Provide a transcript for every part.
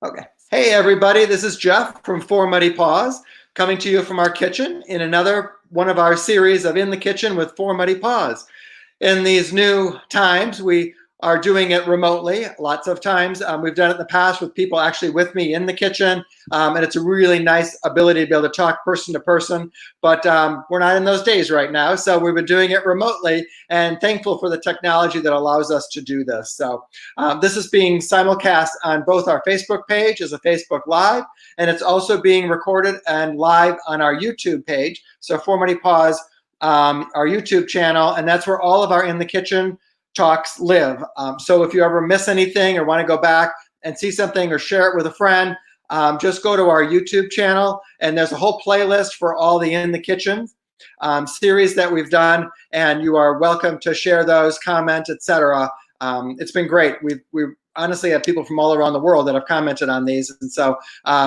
Okay. Hey, everybody. This is Jeff from Four Muddy Paws, coming to you from our kitchen in another one of our series of In the Kitchen with Four Muddy Paws. In these new times, we are doing it remotely. Lots of times we've done it in the past with people actually with me in the kitchen, and it's a really nice ability to be able to talk person to person, but we're not in those days right now, so we've been doing it remotely and thankful for the technology that allows us to do this. So this is being simulcast on both our Facebook page as a Facebook Live, and it's also being recorded and live on our YouTube page. So Four Muddy Paws, our YouTube channel, and that's where all of our In the Kitchen talks live. So if you ever miss anything or want to go back and see something or share it with a friend, just go to our YouTube channel, and there's a whole playlist for all the In the Kitchen series that we've done, and you are welcome to share those, comment, etc. It's been great. We've honestly have people from all around the world that have commented on these, and so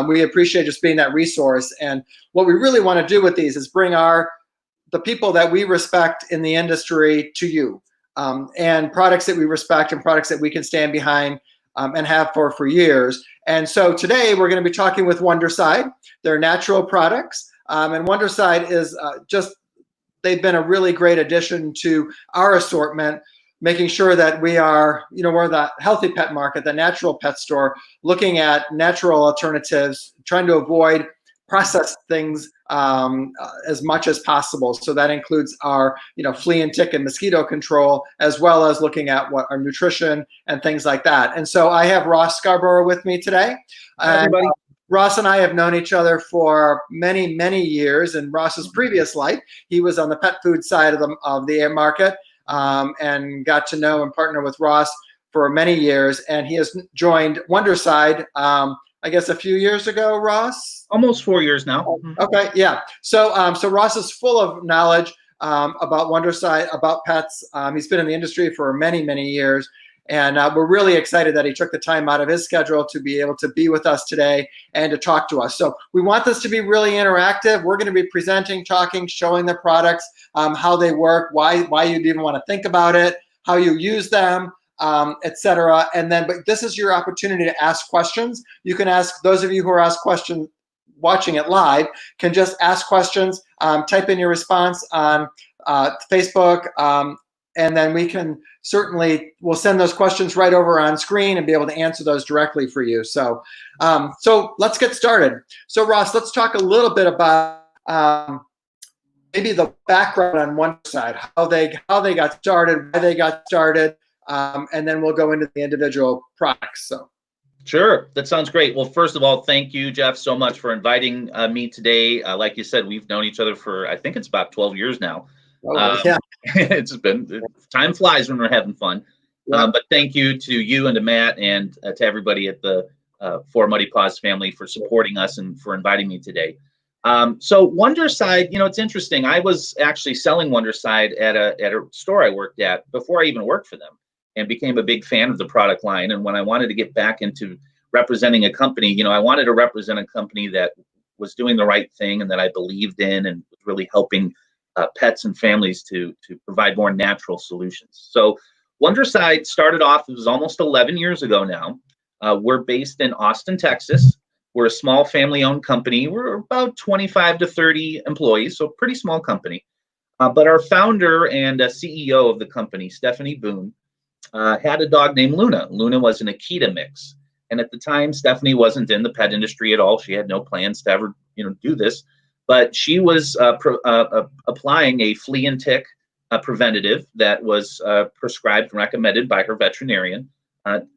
we appreciate just being that resource. And what we really want to do with these is bring the people that we respect in the industry to you, and products that we respect and products that we can stand behind and have for years. And so today we're going to be talking with Wondercide. They're natural products, and Wondercide is they've been a really great addition to our assortment, making sure that we're the healthy pet market, the natural pet store, looking at natural alternatives, trying to avoid processed things as much as possible. So that includes our flea and tick and mosquito control, as well as looking at what our nutrition and things like that. And so I have Ross Scarborough with me today. Hi, everybody. Ross and I have known each other for many, many years. In Ross's previous life, he was on the pet food side of the market, and got to know and partner with Ross for many years. And he has joined Wondercide, I guess a few years ago, Ross? Almost 4 years now. Okay, yeah. So Ross is full of knowledge about Wondercide, about pets. He's been in the industry for many, many years. And we're really excited that he took the time out of his schedule to be able to be with us today and to talk to us. So we want this to be really interactive. We're going to be presenting, talking, showing the products, how they work, why you'd even want to think about it, how you use them, etc. And then, but this is your opportunity to ask questions. You can ask, those of you who are asked questions watching it live can just ask questions, type in your response on Facebook, and then we'll send those questions right over on screen and be able to answer those directly for you. So let's get started. So Ross, let's talk a little bit about maybe the background on Wondercide, how they got started, why they got started, and then we'll go into the individual products. So. Sure, that sounds great. Well, first of all, thank you, Jeff, so much for inviting me today. Like you said, we've known each other for, I think it's about 12 years now. Yeah. Time flies when we're having fun. Yeah. But thank you to you and to Matt and to everybody at the Four Muddy Paws family for supporting us and for inviting me today. So Wondercide, it's interesting. I was actually selling Wondercide at a store I worked at before I even worked for them, and became a big fan of the product line. And when I wanted to get back into representing a company, I wanted to represent a company that was doing the right thing and that I believed in and was really helping pets and families to provide more natural solutions. So Wondercide started off, it was almost 11 years ago now. We're based in Austin, Texas. We're a small family-owned company. We're about 25 to 30 employees, so pretty small company. But our founder and CEO of the company, Stephanie Boone, had a dog named Luna. Luna was an Akita mix. And at the time, Stephanie wasn't in the pet industry at all. She had no plans to ever, do this. But she was applying a flea and tick preventative that was prescribed and recommended by her veterinarian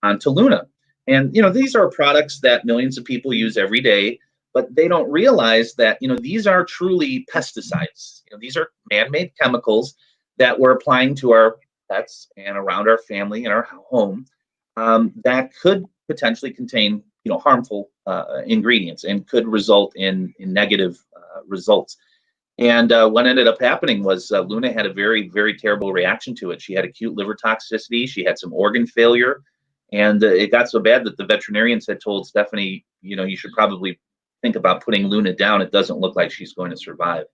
onto Luna. And, these are products that millions of people use every day, but they don't realize that, these are truly pesticides. These are man-made chemicals that we're applying to our pets and around our family and our home that could potentially contain harmful ingredients and could result in negative results. And what ended up happening was Luna had a very, very terrible reaction to it. She had acute liver toxicity. She had some organ failure, and it got so bad that the veterinarians had told Stephanie, you should probably think about putting Luna down. It doesn't look like she's going to survive.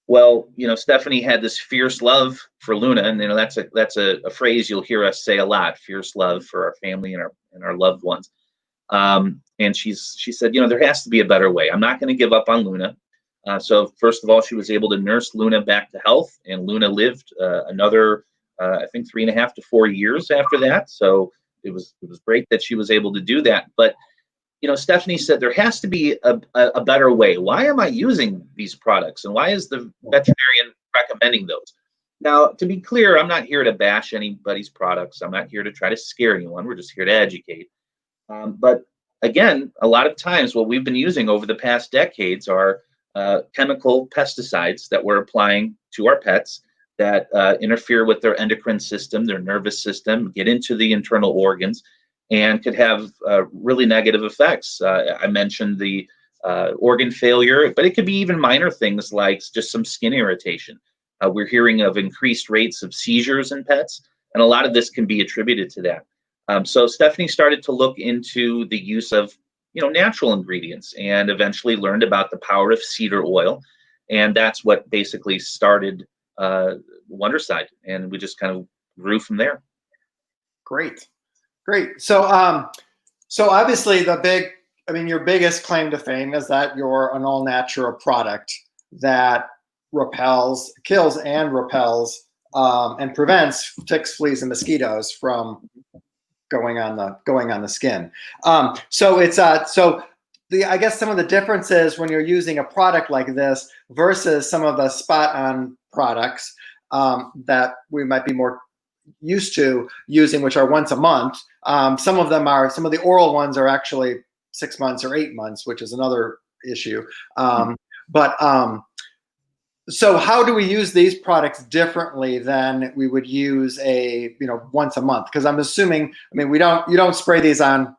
Well, Stephanie had this fierce love for Luna, and that's a phrase you'll hear us say a lot: fierce love for our family and our loved ones. And she said, there has to be a better way. I'm not going to give up on Luna. So first of all, she was able to nurse Luna back to health, and Luna lived another, I think, 3.5 to 4 years after that. So it was great that she was able to do that. But Stephanie said there has to be a better way. Why am I using these products, and why is the veterinarian recommending those? Now, to be clear, I'm not here to bash anybody's products. I'm not here to try to scare anyone. We're just here to educate. But again, a lot of times what we've been using over the past decades are chemical pesticides that we're applying to our pets that interfere with their endocrine system, their nervous system, get into the internal organs, and could have really negative effects. I mentioned the organ failure, but it could be even minor things like just some skin irritation. We're hearing of increased rates of seizures in pets, and a lot of this can be attributed to that. So Stephanie started to look into the use of natural ingredients, and eventually learned about the power of cedar oil, and that's what basically started Wondercide, and we just kind of grew from there. Great. So, so obviously your biggest claim to fame is that you're an all-natural product that kills and repels, and prevents ticks, fleas, and mosquitoes from going on the skin. So it's I guess some of the differences when you're using a product like this versus some of the spot-on products that we might be more used to using, which are once a month. Some of the oral ones are actually 6 months or 8 months, which is another issue. So how do we use these products differently than we would use once a month? Because I'm assuming, you don't spray these on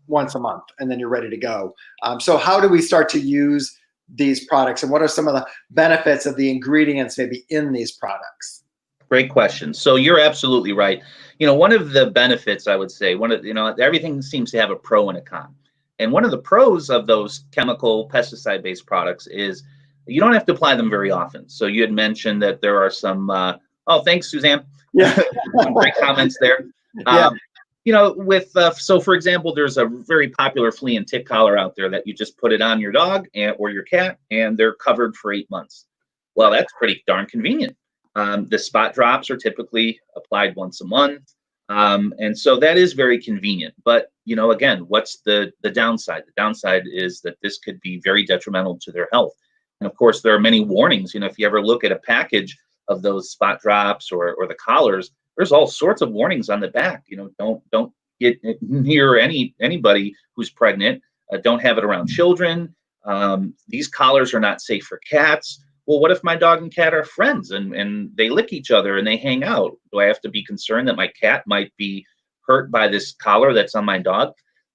once a month and then you're ready to go. So how do we start to use these products, and what are some of the benefits of the ingredients maybe in these products? Great question. So you're absolutely right. One of the benefits, I would say, everything seems to have a pro and a con. And one of the pros of those chemical pesticide-based products is you don't have to apply them very often. So you had mentioned that there are some, oh, thanks, Suzanne. Yeah. Some great comments there. Yeah. So for example, there's a very popular flea and tick collar out there that you just put it on your dog or your cat, and they're covered for 8 months. Well, that's pretty darn convenient. The spot drops are typically applied once a month. And so that is very convenient. But, again, what's the downside? The downside is that this could be very detrimental to their health. And of course, there are many warnings. If you ever look at a package of those spot drops or the collars, there's all sorts of warnings on the back. Don't get near anybody who's pregnant. Don't have it around children. These collars are not safe for cats. Well, what if my dog and cat are friends and they lick each other and they hang out? Do I have to be concerned that my cat might be hurt by this collar that's on my dog?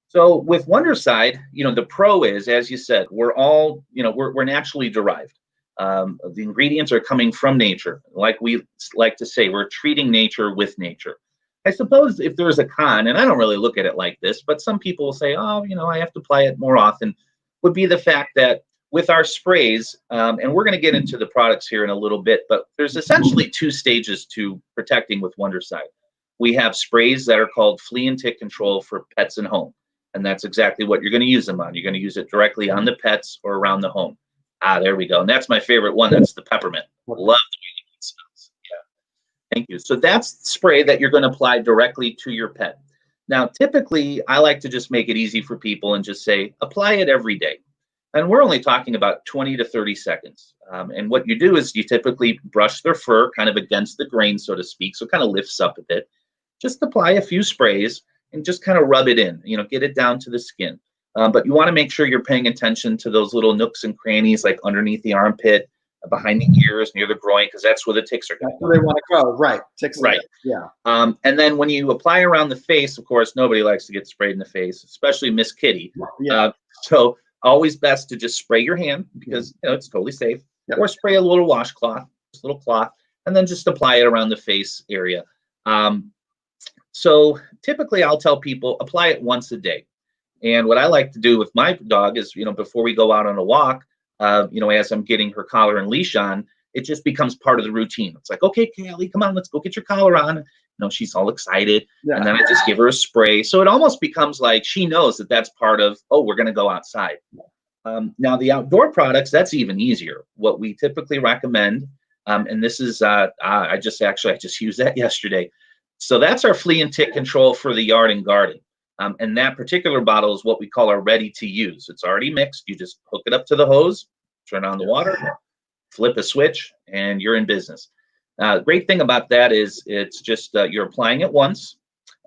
So with Wondercide, the pro is, as you said, we're all, we're naturally derived. The ingredients are coming from nature. Like we like to say, we're treating nature with nature. I suppose if there's a con, and I don't really look at it like this, but some people will say, oh, I have to apply it more often, would be the fact that with our sprays, and we're going to get into the products here in a little bit, but there's essentially 2 stages to protecting with Wondercide. We have sprays that are called flea and tick control for pets and home. And that's exactly what you're going to use them on. You're going to use it directly on the pets or around the home. There we go. And that's my favorite one. That's the peppermint. Love the way it smells. Yeah. Thank you. So that's spray that you're going to apply directly to your pet. Now, typically, I like to just make it easy for people and just say, apply it every day. And we're only talking about 20 to 30 seconds. And what you do is you typically brush their fur kind of against the grain, so to speak, so it kind of lifts up a bit. Just apply a few sprays and just kind of rub it in, get it down to the skin. But you want to make sure you're paying attention to those little nooks and crannies, like underneath the armpit, behind the ears, near the groin, because that's where the ticks are going. That's where they want to go, right? Ticks. Right. Yeah. And then when you apply around the face, of course, nobody likes to get sprayed in the face, especially Miss Kitty. Yeah. So always best to just spray your hand because it's totally safe. Yep. Or spray a little washcloth, just a little cloth, and then just apply it around the face area. So typically I'll tell people apply it once a day. And what I like to do with my dog is, before we go out on a walk, as I'm getting her collar and leash on, it just becomes part of the routine. It's like, okay, Callie, come on, let's go get your collar on. she's all excited. Yeah. And then I just give her a spray. So it almost becomes like she knows that that's part of, oh, we're going to go outside. Now the outdoor products, that's even easier. What we typically recommend, and this is, I just used that yesterday. So that's our flea and tick control for the yard and garden. And that particular bottle is what we call our ready to use. It's already mixed. You just hook it up to the hose, turn on the water, flip a switch, and you're in business. Great thing about that is it's just you're applying it once,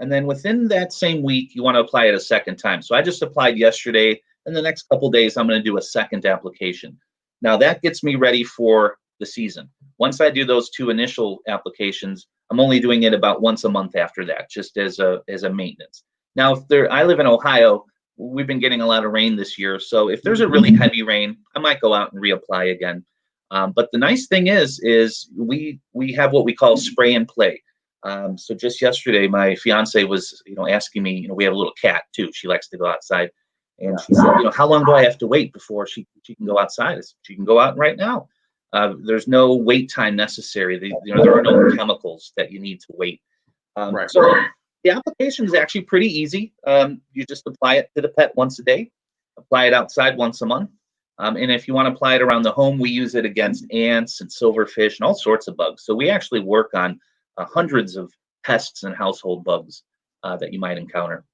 and then within that same week, you want to apply it a second time. So I just applied yesterday. In the next couple of days, I'm going to do a second application. Now that gets me ready for the season. Once I do those 2 initial applications, I'm only doing it about once a month after that, just as a maintenance. Now, I live in Ohio, we've been getting a lot of rain this year. So if there's a really heavy rain, I might go out and reapply again. But the nice thing is we have what we call spray and play. So just yesterday, my fiance was, asking me, we have a little cat too. She likes to go outside. And she said, how long do I have to wait before she can go outside? I said, she can go out right now. There's no wait time necessary. There are no chemicals that you need to wait. So the application is actually pretty easy. You just apply it to the pet once a day, apply it outside once a month. And if you want to apply it around the home, we use it against ants and silverfish and all sorts of bugs. So we actually work on hundreds of pests and household bugs that you might encounter.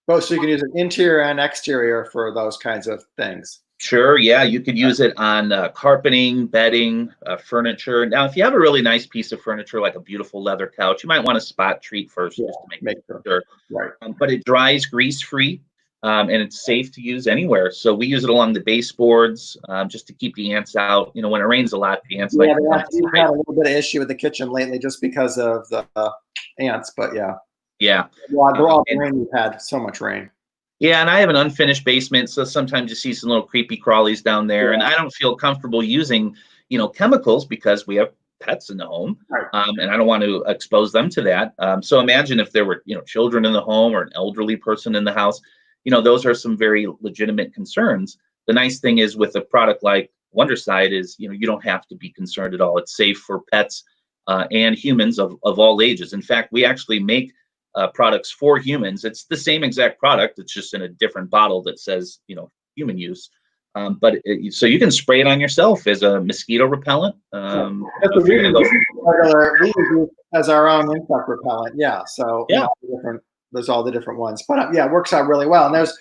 Both, so you can use it interior and exterior for those kinds of things. Sure, yeah, you could use it on carpeting, bedding, furniture. Now, if you have a really nice piece of furniture, like a beautiful leather couch, you might want to spot treat first just to make sure. Right. But it dries grease-free, and it's safe to use anywhere. So we use it along the baseboards just to keep the ants out. When it rains a lot, the ants we've had a little bit of issue with the kitchen lately just because of the ants, but yeah. Yeah. Well, rain, we've had so much rain. Yeah, and I have an unfinished basement, so sometimes you see some little creepy crawlies down there, and I don't feel comfortable using, chemicals because we have pets in the home, and I don't want to expose them to that. So imagine if there were, children in the home or an elderly person in the house. Those are some very legitimate concerns. The nice thing is with a product like Wondercide is, you don't have to be concerned at all. It's safe for pets and humans of all ages. In fact, we actually make products for humans. It's the same exact product. It's just in a different bottle that says, human use. So you can spray it on yourself as a mosquito repellent. We use it as our own insect repellent. Yeah. So there's all the different ones, but it works out really well. And there's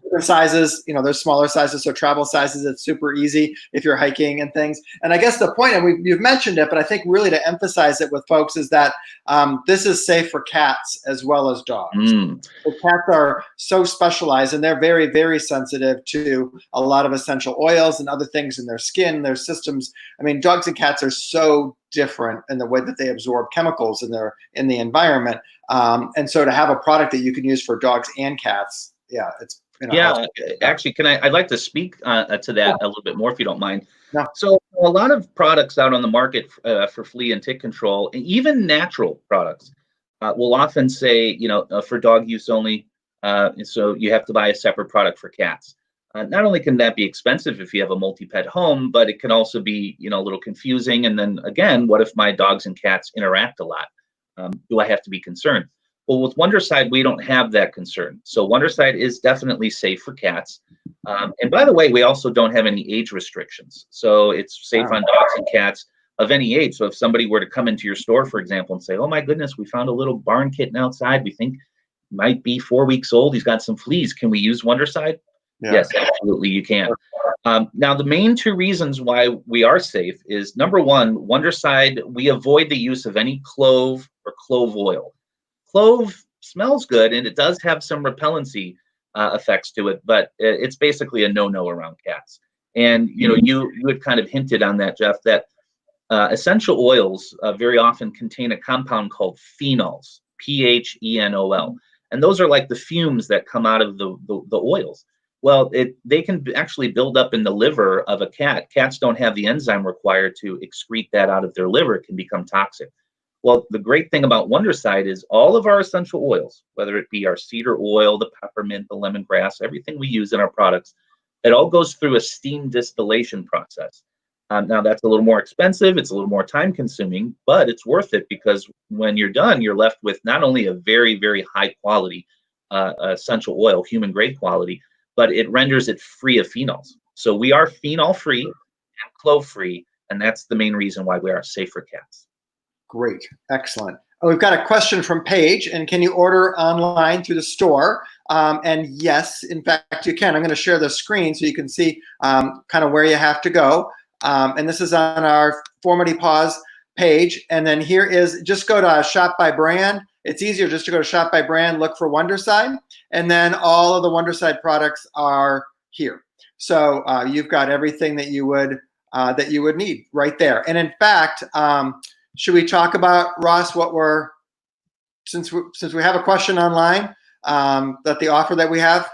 different sizes, there's smaller sizes. So travel sizes, it's super easy if you're hiking and things. And I guess the point, and you've mentioned it, but I think really to emphasize it with folks is that this is safe for cats as well as dogs. The cats are so specialized and they're very, very sensitive to a lot of essential oils and other things in their skin, their systems. I mean, dogs and cats are so different in the way that they absorb chemicals in the environment. And so to have a product that you can use for dogs and cats, it's actually, I'd like to speak to that a little bit more if you don't mind. No. So a lot of products out on the market for flea and tick control, and even natural products, will often say, for dog use only. So you have to buy a separate product for cats. Not only can that be expensive if you have a multi-pet home, but it can also be, a little confusing. And then again, what if my dogs and cats interact a lot? Do I have to be concerned? Well, with Wondercide, we don't have that concern. So Wondercide is definitely safe for cats. And by the way, we also don't have any age restrictions. So it's safe on dogs and cats of any age. So if somebody were to come into your store, for example, and say, oh my goodness, we found a little barn kitten outside. We think he might be 4 weeks old. He's got some fleas. Can we use Wondercide? Yeah. Yes, absolutely, you can. Now, the main 2 reasons why we are safe is, number one, Wondercide, we avoid the use of any clove or clove oil. Clove smells good, and it does have some repellency effects to it, but it's basically a no-no around cats. And, you had kind of hinted on that, Jeff, that essential oils very often contain a compound called phenols, Phenol. And those are like the fumes that come out of the oils. Well, they can actually build up in the liver of a cat. Cats don't have the enzyme required to excrete that out of their liver. It can become toxic. Well, the great thing about Wondercide is all of our essential oils, whether it be our cedar oil, the peppermint, the lemongrass, everything we use in our products, it all goes through a steam distillation process. Now that's a little more expensive, it's a little more time consuming, but it's worth it because when you're done, you're left with not only a very, very high quality essential oil, human grade quality, but it renders it free of phenols. So we are phenol free and clove free, and that's the main reason why we are safe for cats. Great, excellent. Oh, we've got a question from Paige, and can you order online through the store? And yes, in fact, you can. I'm going to share the screen so you can see kind of where you have to go. And this is on our For Muddy Paws page. And then here is, just go to Shop by Brand. It's easier just to go to Shop by Brand, look for Wondercide, and then all of the Wondercide products are here. So you've got everything that you would need right there. And in fact, should we talk about, Ross, what we're, since we have a question online, that the offer that we have?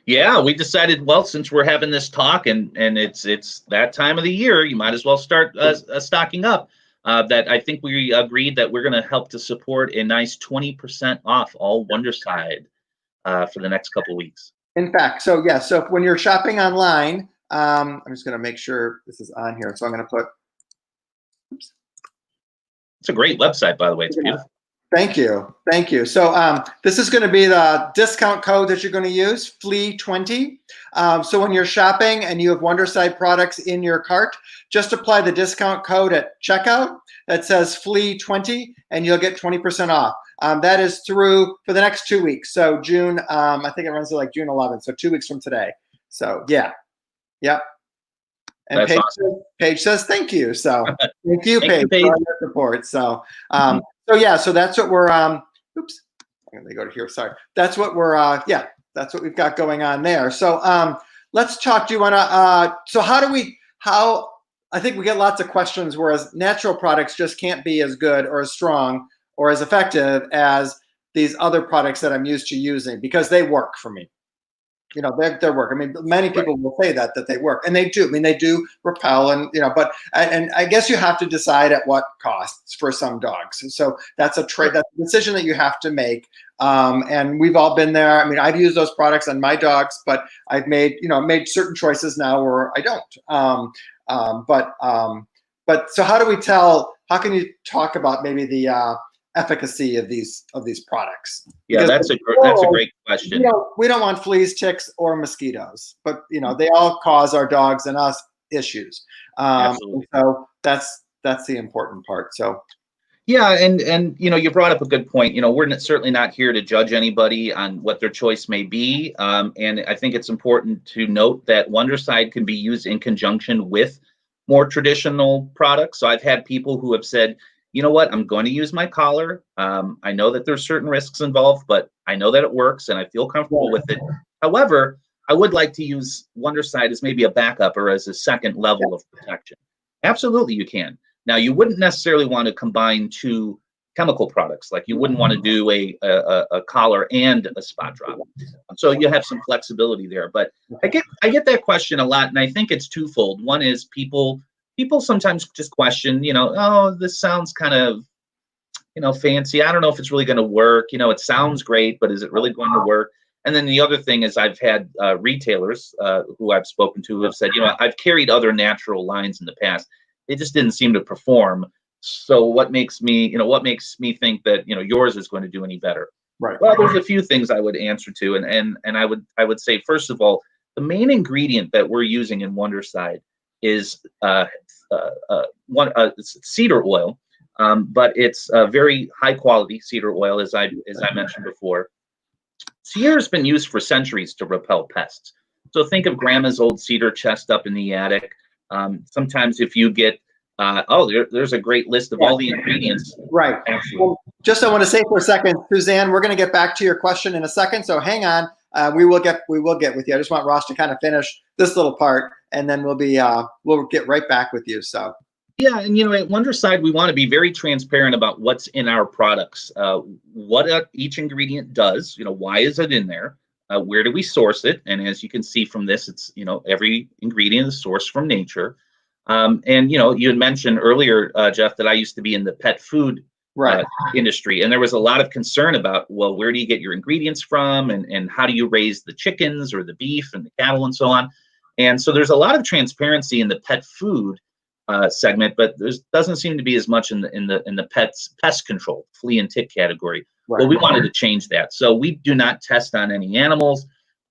Yeah, we decided, well, since we're having this talk and it's that time of the year, you might as well start stocking up. That I think we agreed that we're going to help to support a nice 20% off all Wondercide for the next couple of weeks. In fact, so yeah, so when you're shopping online, I'm just going to make sure this is on here. So I'm going to put, oops. It's a great website, by the way. It's beautiful. Thank you. Thank you. So this is going to be the discount code that you're going to use, FLEA20. So when you're shopping and you have Wondercide products in your cart, just apply the discount code at checkout that says FLEA20 and you'll get 20% off. That is through for the next 2 weeks. So June, I think it runs to like June 11th. So 2 weeks from today. So yeah. Yep. And Paige, awesome. Paige says thank you. So thank you, Paige, for all your support. So so yeah, so that's what we're oops, I'm gonna go to here. Sorry. That's what we're yeah, that's what we've got going on there. So let's talk. Do you wanna so how I think we get lots of questions, whereas natural products just can't be as good or as strong or as effective as these other products that I'm used to using because they work for me. You know, they work. I mean, many people will say that they work, and they do. I mean, they do repel, and you know, but and I guess you have to decide at what costs for some dogs. And so that's a trade. That's a decision that you have to make. And we've all been there. I mean, I've used those products on my dogs, but I've made certain choices now where I don't. But so how do we tell? How can you talk about maybe the efficacy of these products? Yeah, that's a great question. You know, we don't want fleas, ticks, or mosquitoes, but you know they all cause our dogs and us issues. Absolutely. So that's the important part. So yeah, and you know, you brought up a good point. You know, we're certainly not here to judge anybody on what their choice may be, and I think it's important to note that Wondercide can be used in conjunction with more traditional products. So I've had people who have said, you know what, I'm going to use my collar. I know that there's certain risks involved, but I know that it works and I feel comfortable with it. However, I would like to use Wondercide as maybe a backup or as a second level of protection. Absolutely, you can. Now, you wouldn't necessarily want to combine two chemical products. Like you wouldn't want to do a collar and a spot drop. So you have some flexibility there. But I get that question a lot, and I think it's twofold. One is people sometimes just question, you know, oh, this sounds kind of, you know, fancy. I don't know if it's really going to work. You know, it sounds great, but is it really going to work? And then the other thing is I've had retailers who I've spoken to who have said, you know, I've carried other natural lines in the past. They just didn't seem to perform. So what makes me think that, you know, yours is going to do any better? Right. Well, there's a few things I would answer to. And I would say, first of all, the main ingredient that we're using in Wondercide is cedar oil, but it's a very high quality cedar oil, as I mentioned before. Cedar has been used for centuries to repel pests. So think of grandma's old cedar chest up in the attic. Sometimes if you get there's a great list of all the ingredients. Right. Well, just I want to say for a second, Suzanne, we're going to get back to your question in a second. So hang on. We will get with you. I just want Ross to kind of finish this little part, and then we'll get right back with you. So yeah, and you know, at Wondercide, we want to be very transparent about what's in our products, what each ingredient does. You know, why is it in there? Where do we source it? And as you can see from this, it's, you know, every ingredient is sourced from nature. And you know, you had mentioned earlier, Jeff, that I used to be in the pet food industry, and there was a lot of concern about, well, where do you get your ingredients from, and how do you raise the chickens or the beef and the cattle and so on. And so there's a lot of transparency in the pet food segment, but there doesn't seem to be as much in the pest control, flea and tick category. Right. Well, we wanted to change that. So we do not test on any animals.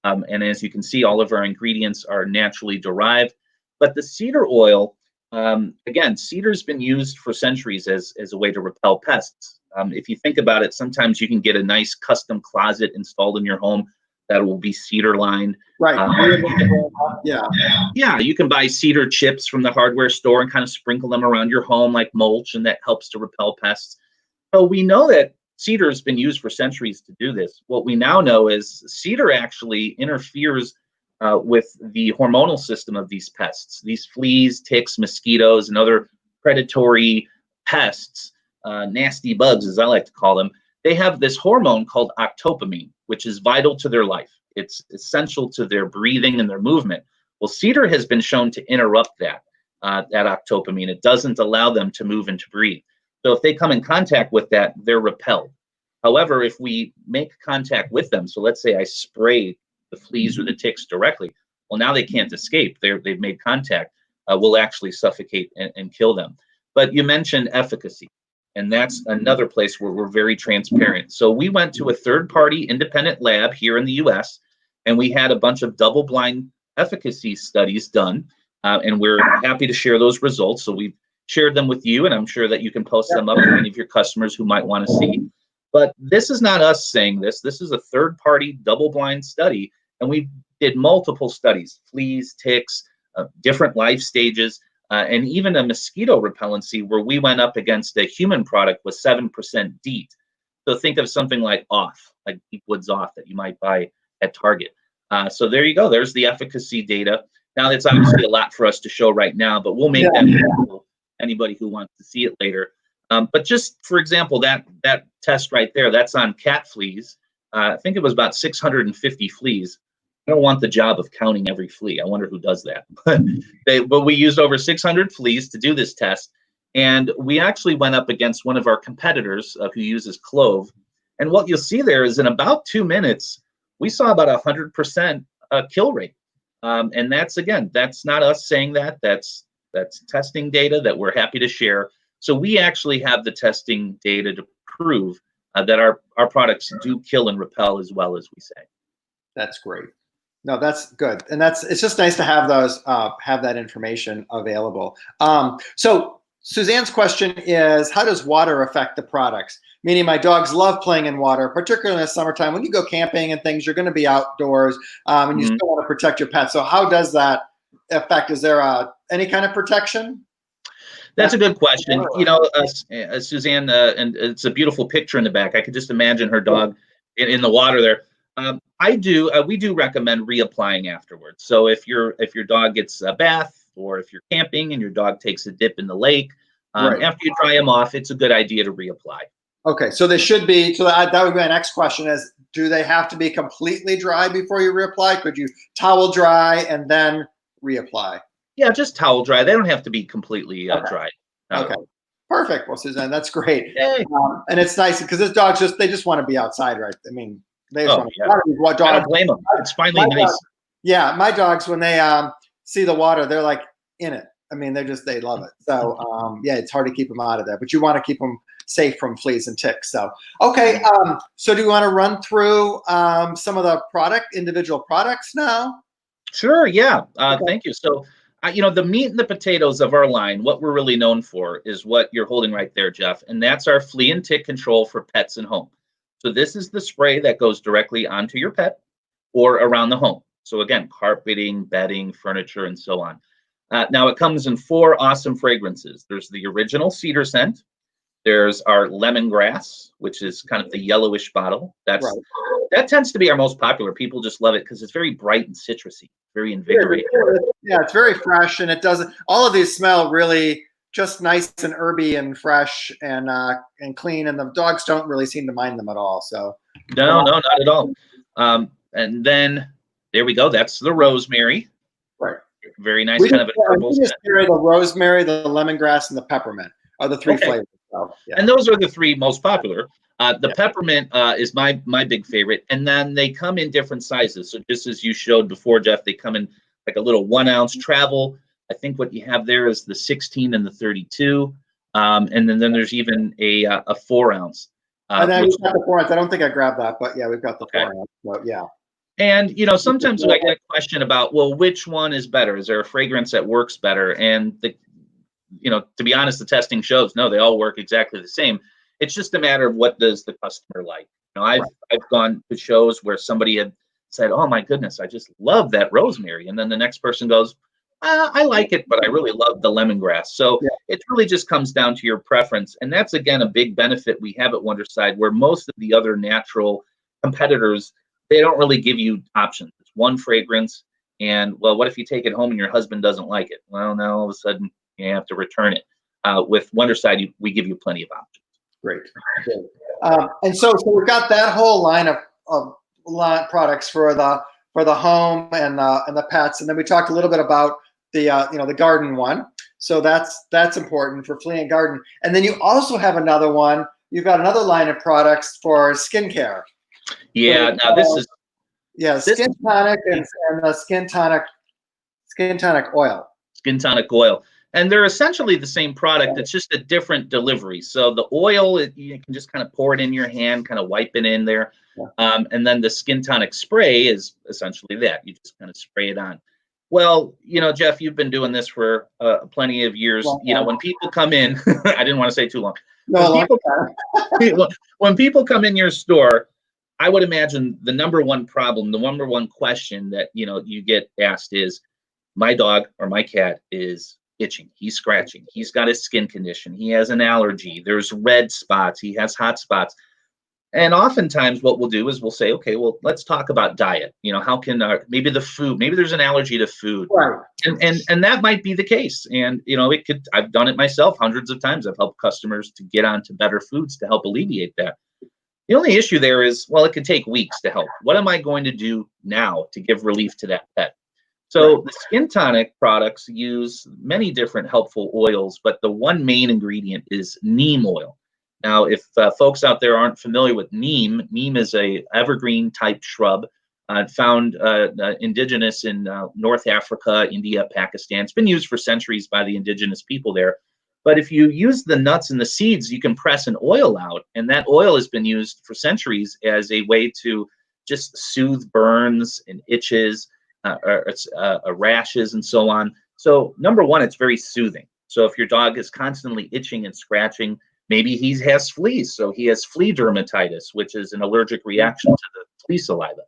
And as you can see, all of our ingredients are naturally derived. But the cedar oil, again, cedar's been used for centuries as a way to repel pests. If you think about it, sometimes you can get a nice custom closet installed in your home that will be cedar lined. Right. Yeah. Yeah, you can buy cedar chips from the hardware store and kind of sprinkle them around your home like mulch, and that helps to repel pests. So we know that cedar has been used for centuries to do this. What we now know is cedar actually interferes with the hormonal system of these pests. These fleas, ticks, mosquitoes, and other predatory pests, nasty bugs, as I like to call them, they have this hormone called octopamine, which is vital to their life. It's essential to their breathing and their movement. Well, cedar has been shown to interrupt that octopamine. It doesn't allow them to move and to breathe. So if they come in contact with that, they're repelled. However, if we make contact with them, so let's say I spray the fleas or the ticks directly, well, now they can't escape. They've made contact. We'll actually suffocate and kill them. But you mentioned efficacy, and that's another place where we're very transparent. So we went to a third-party independent lab here in the US, and we had a bunch of double-blind efficacy studies done, and we're happy to share those results. So we've shared them with you, and I'm sure that you can post them up for any of your customers who might want to see. But this is not us saying this. This is a third-party double-blind study, and we did multiple studies, fleas, ticks, different life stages, and even a mosquito repellency where we went up against a human product with 7% DEET. So think of something like Off, like Deep Woods Off that you might buy at Target. So there you go. There's the efficacy data. Now, that's obviously a lot for us to show right now, but we'll make that available to anybody who wants to see it later. But just for example, that test right there, that's on cat fleas. I think it was about 650 fleas. I don't want the job of counting every flea. I wonder who does that. But we used over 600 fleas to do this test. And we actually went up against one of our competitors who uses clove. And what you'll see there is in about 2 minutes, we saw about 100% kill rate. And that's, again, that's not us saying that. That's testing data that we're happy to share. So we actually have the testing data to prove that our products do kill and repel as well as we say. That's great. No, that's good. And it's just nice to have those, have that information available. So Suzanne's question is, how does water affect the products? Meaning my dogs love playing in water, particularly in the summertime. When you go camping and things, you're going to be outdoors and you still want to protect your pet. So how does that affect? Is there any kind of protection? That's a good question. You know, Suzanne, and it's a beautiful picture in the back. I could just imagine her dog in the water there. We do recommend reapplying afterwards. So if your dog gets a bath, or if you're camping and your dog takes a dip in the lake, after you dry them off, it's a good idea to reapply. Okay, so they should be. So that would be my next question: is do they have to be completely dry before you reapply? Could you towel dry and then reapply? Yeah, just towel dry. They don't have to be completely dry. Okay. Perfect. Well, Suzanne, that's great. And it's nice because this dogs they just want to be outside, right? I mean, they just want to. I don't blame them. It's finally nice. Yeah, my dogs, when they see the water, they're like in it. I mean, they love it. So yeah, it's hard to keep them out of there, but you want to keep them safe from fleas and ticks. So okay, so do you want to run through some of the individual products now? Sure. Yeah. Thank you. So. The meat and the potatoes of our line, what we're really known for is what you're holding right there, Jeff, and that's our flea and tick control for pets and home. So this is the spray that goes directly onto your pet or around the home. So again, carpeting, bedding, furniture, and so on. Now it comes in 4 awesome fragrances. There's the original cedar scent. There's our lemongrass, which is kind of the yellowish bottle. That tends to be our most popular. People just love it because it's very bright and citrusy, very invigorating. Yeah, it's very fresh, and it doesn't. All of these smell really just nice and herby and fresh and clean, and the dogs don't really seem to mind them at all. So no, not at all. And then there we go. That's the rosemary. Right. Very nice, kind of an herbal scent. The rosemary, the lemongrass, and the peppermint are the 3 flavors. So, yeah. And those are the 3 most popular. The peppermint is my big favorite, and then they come in different sizes. So just as you showed before, Jeff, they come in like a little 1 ounce travel. I think what you have there is the 16 and the 32. And then there's even a 4 ounce. And then we've got the 4 ounce. I don't think I grabbed that, but yeah, we've got the 4 ounce. So yeah. And sometimes I get a question about, well, which one is better? Is there a fragrance that works better? And to be honest, the testing shows no, they all work exactly the same. It's just a matter of what does the customer like. I've gone to shows where somebody had said, "Oh my goodness, I just love that rosemary," and then the next person goes, "I like it, but I really love the lemongrass." So it really just comes down to your preference, and that's again a big benefit we have at Wondercide, where most of the other natural competitors, they don't really give you options. It's one fragrance, and well, what if you take it home and your husband doesn't like it? Well, now all of a sudden you have to return it. With Wondercide, we give you plenty of options. Great. And so we've got that whole line of products for the home and the pets, and then we talked a little bit about the the garden one. So that's important for flea and garden. And then you also have another one. You've got another line of products for skincare. Yeah. So, now this is Skin Tonic and the Skin Tonic oil. Skin Tonic oil. And they're essentially the same product. It's just a different delivery. So the oil, you can just kind of pour it in your hand, kind of wipe it in there. And then the Skin Tonic spray is essentially that. You just kind of spray it on. Well, Jeff, you've been doing this for plenty of years. When people come in, I didn't want to say too long. When people come in your store, I would imagine the number one problem, the number one question that you get asked is, my dog or my cat is itching, he's scratching, he's got a skin condition, he has an allergy, there's red spots, he has hot spots. And oftentimes what we'll do is we'll say, okay, well, let's talk about diet. How can maybe the food, maybe there's an allergy to food, right? And that might be the case. And it could, I've done it myself hundreds of times. I've helped customers to get onto better foods to help alleviate that. The only issue there is, well, it could take weeks to help. What am I going to do now to give relief to that pet? So the Skin Tonic products use many different helpful oils, but the one main ingredient is neem oil. Now, if folks out there aren't familiar with neem is a evergreen type shrub found indigenous in North Africa, India, Pakistan. It's been used for centuries by the indigenous people there. But if you use the nuts and the seeds, you can press an oil out, and that oil has been used for centuries as a way to just soothe burns and itches, rashes and so on. So number one, it's very soothing. So if your dog is constantly itching and scratching, maybe he has fleas, so he has flea dermatitis, which is an allergic reaction to the flea saliva.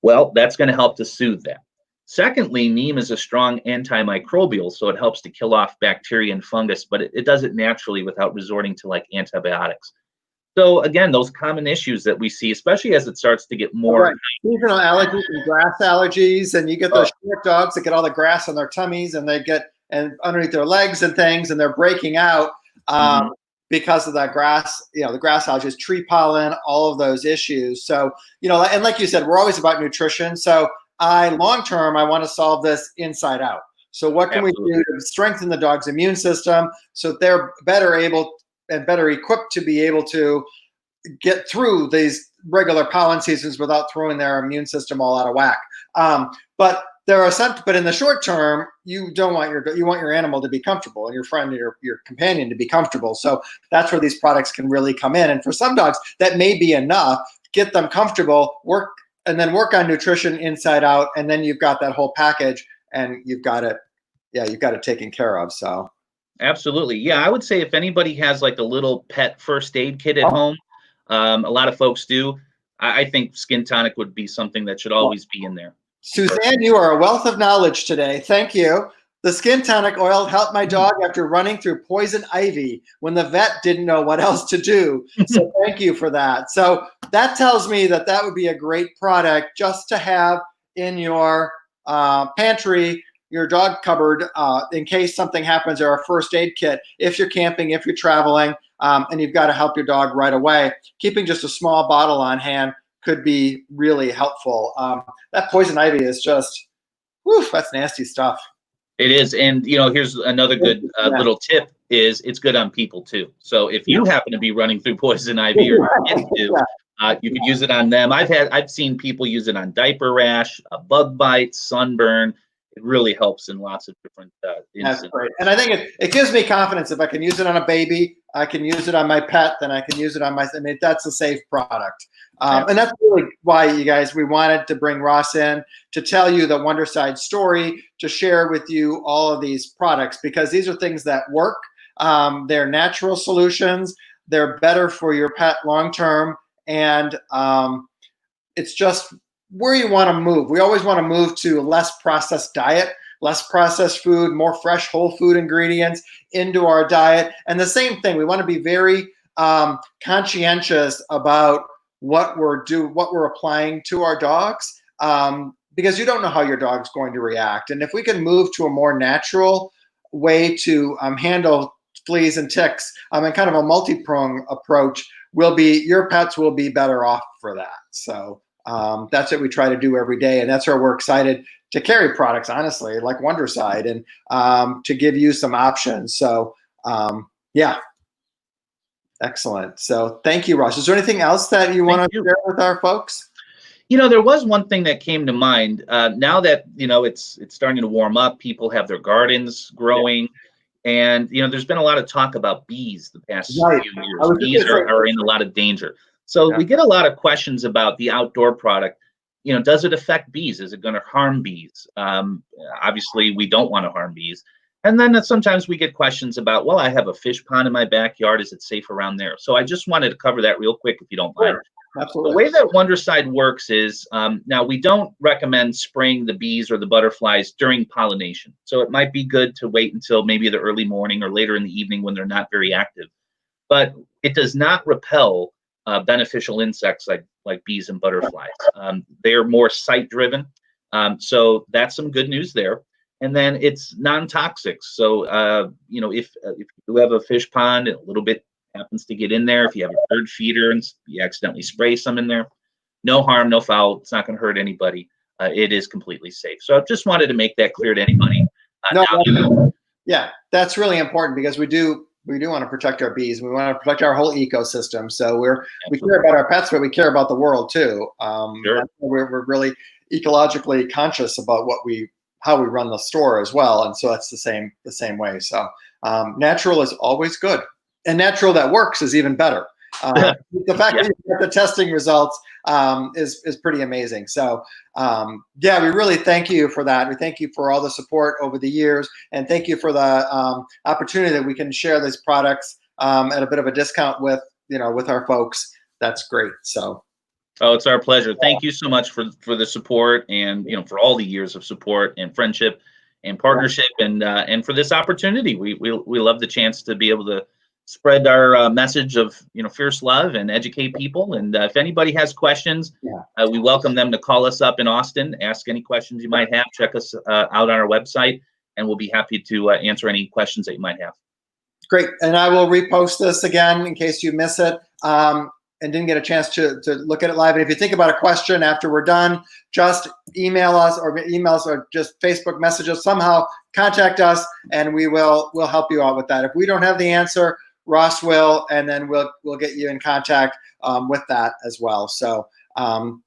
Well, that's going to help to soothe that. Secondly, neem is a strong antimicrobial, so it helps to kill off bacteria and fungus, but it does it naturally without resorting to like antibiotics. So again, those common issues that we see, especially as it starts to get more seasonal allergies and grass allergies, and you get those short dogs that get all the grass on their tummies and they get and underneath their legs and things, and they're breaking out because of that grass, the grass allergies, tree pollen, all of those issues. So, and like you said, we're always about nutrition. So long term, I want to solve this inside out. So what can we do to strengthen the dog's immune system so they're better able and better equipped to be able to get through these regular pollen seasons without throwing their immune system all out of whack. But in the short term, you want your animal to be comfortable and your friend, your companion to be comfortable. So that's where these products can really come in. And for some dogs, that may be enough. Get them comfortable, work on nutrition inside out, and then you've got that whole package, and you've got it taken care of. So. Absolutely. Yeah, I would say if anybody has like a little pet first aid kit at home, a lot of folks do. I think Skin Tonic would be something that should always be in there. Suzanne, you are a wealth of knowledge today. Thank you. The Skin Tonic oil helped my dog after running through poison ivy when the vet didn't know what else to do. So thank you for that. So that tells me that would be a great product just to have in your pantry, your dog cupboard, in case something happens, or a first aid kit if you're camping, if you're traveling, and you've got to help your dog right away. Keeping just a small bottle on hand could be really helpful. That poison ivy is just, that's nasty stuff. It is. And, here's another good little tip is it's good on people too. So if you happen to be running through poison ivy or your kids do, you could use it on them. I've seen people use it on diaper rash, a bug bite, sunburn. it really helps in lots of different That's instances. great. And I think it gives me confidence. If I can use it on a baby, I can use it on my pet, then I can use it on my, I mean, that's a safe product. And that's really why, you guys, we wanted to bring Ross in to tell you the Wondercide story, to share with you all of these products, because these are things that work. They're natural solutions. They're better for your pet long-term. And it's just where you want to move. We always want to move to a less processed diet, less processed food, more fresh whole food ingredients into our diet. And the same thing, we want to be very conscientious about what we're applying to our dogs, because you don't know how your dog's going to react. And if we can move to a more natural way to handle fleas and ticks, and kind of a multi-pronged approach, your pets will be better off for that. So that's what we try to do every day, and that's where we're excited to carry products, honestly, like Wondercide, and to give you some options. So yeah, excellent. So thank you, Ross. Is there anything else that you want to share with our folks? You know, there was one thing that came to mind. Now that, you know, it's starting to warm up, people have their gardens growing. And, you know, there's been a lot of talk about bees the past few years. Bees are in a lot of danger. So we get a lot of questions about the outdoor product. You know, does it affect bees? Is it going to harm bees? Obviously, we don't want to harm bees. And then sometimes we get questions about, well, I have a fish pond in my backyard. Is it safe around there? So I just wanted to cover that real quick, if you don't mind. Absolutely. The way that Wondercide works is, now we don't recommend spraying the bees or the butterflies during pollination. So it might be good to wait until maybe the early morning or later in the evening when they're not very active. But it does not repel beneficial insects like bees and butterflies. They're more site driven. So that's some good news there. And then it's non-toxic. So, you know, if you have a fish pond and a little bit happens to get in there, if you have a bird feeder and you accidentally spray some in there, no harm, no foul. It's not going to hurt anybody. It is completely safe. So I just wanted to make that clear to anybody. Yeah, that's really important, because we do want to protect our bees. We want to protect our whole ecosystem. So we care about our pets, but we care about the world too. We're really ecologically conscious about how we run the store as well. And so that's the same way. So natural is always good. And natural that works is even better. The fact that you get the testing results is pretty amazing. So yeah, we really thank you for that. We thank you for all the support over the years, and thank you for the opportunity that we can share these products at a bit of a discount with our folks. That's great. So. Oh, it's our pleasure. Thank you so much for the support, and for all the years of support and friendship and partnership, and for this opportunity. We love the chance to be able to spread our message of fierce love and educate people. And if anybody has questions, we welcome them to call us up in Austin. Ask any questions you might have. Check us out on our website, and we'll be happy to answer any questions that you might have. Great. And I will repost this again in case you miss it and didn't get a chance to look at it live. And if you think about a question after we're done, just email us, or just Facebook message us, somehow contact us, and we'll help you out with that. If we don't have the answer, Ross will, and then we'll get you in contact with that as well. So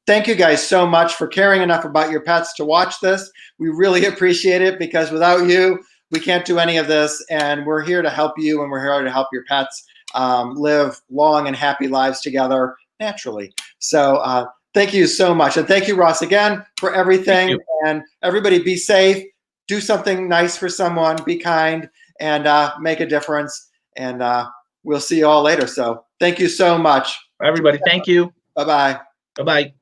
thank you guys so much for caring enough about your pets to watch this. We really appreciate it, because without you, we can't do any of this, and we're here to help you, and we're here to help your pets live long and happy lives together naturally. So thank you so much. And thank you, Ross, again, for everything. And everybody, be safe, do something nice for someone, be kind, and make a difference. And we'll see you all later. So thank you so much. Everybody, thank you. Bye-bye. Bye-bye.